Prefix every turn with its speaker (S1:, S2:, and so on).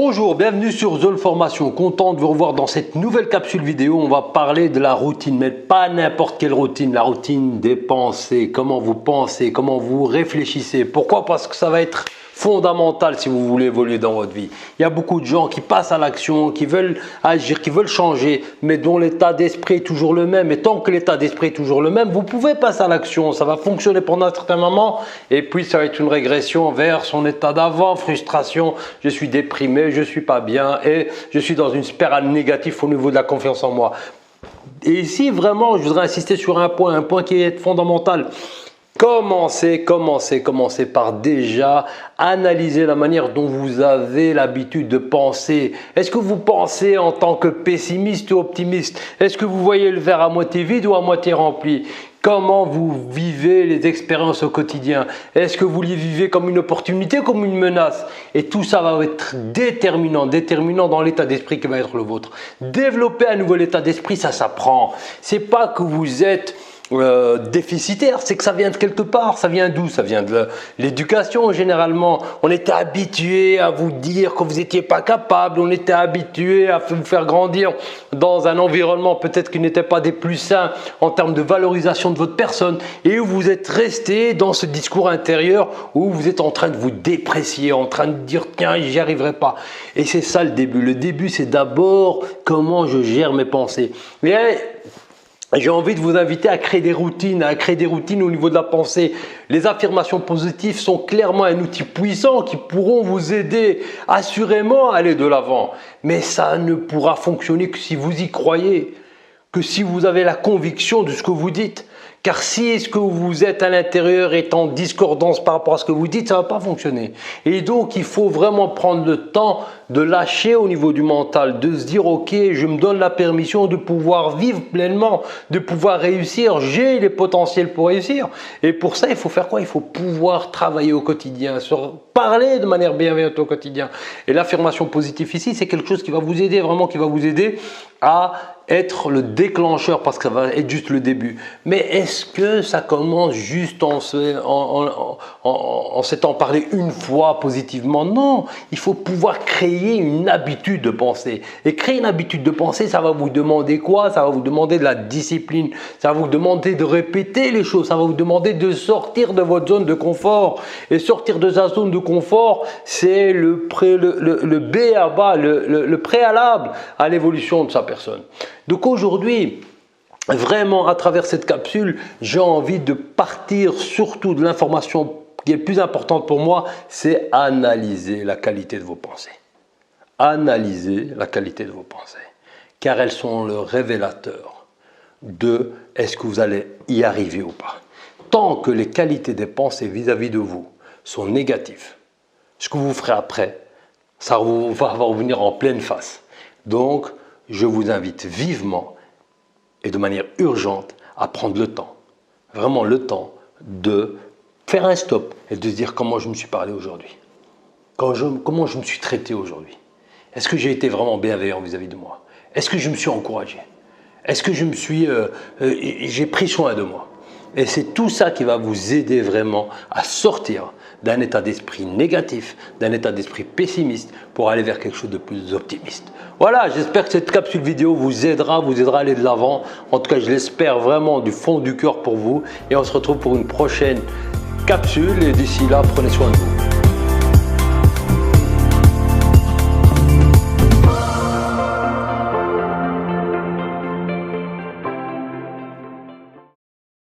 S1: Bonjour, bienvenue sur Zone Formation. Content de vous revoir dans cette nouvelle capsule vidéo. On va parler de la routine, mais pas n'importe quelle routine. La routine des pensées, comment vous pensez, comment vous réfléchissez. Pourquoi? Parce que ça va être fondamental si vous voulez évoluer dans votre vie. Il y a beaucoup de gens qui passent à l'action, qui veulent agir, qui veulent changer, mais dont l'état d'esprit est toujours le même. Et tant que l'état d'esprit est toujours le même, vous pouvez passer à l'action. Ça va fonctionner pendant un certain moment et puis ça va être une régression vers son état d'avant, frustration. Je suis déprimé, je suis pas bien et je suis dans une spirale négative au niveau de la confiance en moi. Et ici, vraiment, je voudrais insister sur un point qui est fondamental. Commencez par déjà analyser la manière dont vous avez l'habitude de penser. Est-ce que vous pensez en tant que pessimiste ou optimiste? Est-ce que vous voyez le verre à moitié vide ou à moitié rempli? Comment vous vivez les expériences au quotidien? Est-ce que vous les vivez comme une opportunité, comme une menace? Et tout ça va être déterminant dans l'état d'esprit qui va être le vôtre. Développer un nouvel état d'esprit, ça s'apprend. C'est pas que vous êtes déficitaire, c'est que ça vient de quelque part. Ça vient d'où? Ça vient de l'éducation généralement. On était habitué à vous dire que vous n'étiez pas capable, on était habitué à vous faire grandir dans un environnement peut-être qui n'était pas des plus sains en termes de valorisation de votre personne et où vous êtes resté dans ce discours intérieur où vous êtes en train de vous déprécier, en train de dire tiens j'y arriverai pas. Et c'est ça le début. Le début c'est d'abord comment je gère mes pensées. J'ai envie de vous inviter à créer des routines, au niveau de la pensée. Les affirmations positives sont clairement un outil puissant qui pourront vous aider assurément à aller de l'avant. Mais ça ne pourra fonctionner que si vous y croyez, que si vous avez la conviction de ce que vous dites. Car si ce que vous êtes à l'intérieur est en discordance par rapport à ce que vous dites, ça ne va pas fonctionner. Et donc, il faut vraiment prendre le temps de lâcher au niveau du mental, de se dire « Ok, je me donne la permission de pouvoir vivre pleinement, de pouvoir réussir, j'ai les potentiels pour réussir. » Et pour ça, il faut faire quoi? Il faut pouvoir travailler au quotidien, parler de manière bienveillante au quotidien. Et l'affirmation positive ici, c'est quelque chose qui va vous aider, vraiment qui va vous aider à être le déclencheur parce que ça va être juste le début. Mais est-ce que ça commence juste en s'étant parlé une fois positivement? Non, il faut pouvoir créer une habitude de penser. Et créer une habitude de penser, ça va vous demander quoi? Ça va vous demander de la discipline, ça va vous demander de répéter les choses, ça va vous demander de sortir de votre zone de confort. Et sortir de sa zone de confort, c'est le préalable à l'évolution de sa personne. Donc aujourd'hui, vraiment à travers cette capsule, j'ai envie de partir surtout de l'information qui est le plus importante pour moi, c'est analyser la qualité de vos pensées. Analyser la qualité de vos pensées, car elles sont le révélateur de est-ce que vous allez y arriver ou pas. Tant que les qualités des pensées vis-à-vis de vous sont négatives, ce que vous ferez après, ça va revenir en pleine face. Donc, je vous invite vivement et de manière urgente à prendre le temps, vraiment le temps de faire un stop et de se dire comment je me suis parlé aujourd'hui, comment je me suis traité aujourd'hui. Est-ce que j'ai été vraiment bienveillant vis-à-vis de moi? Est-ce que je me suis encouragé? Est-ce que j'ai pris soin de moi? Et c'est tout ça qui va vous aider vraiment à sortir d'un état d'esprit négatif, d'un état d'esprit pessimiste pour aller vers quelque chose de plus optimiste. Voilà, j'espère que cette capsule vidéo vous aidera à aller de l'avant. En tout cas, je l'espère vraiment du fond du cœur pour vous. Et on se retrouve pour une prochaine capsule. Et d'ici là, prenez soin de vous.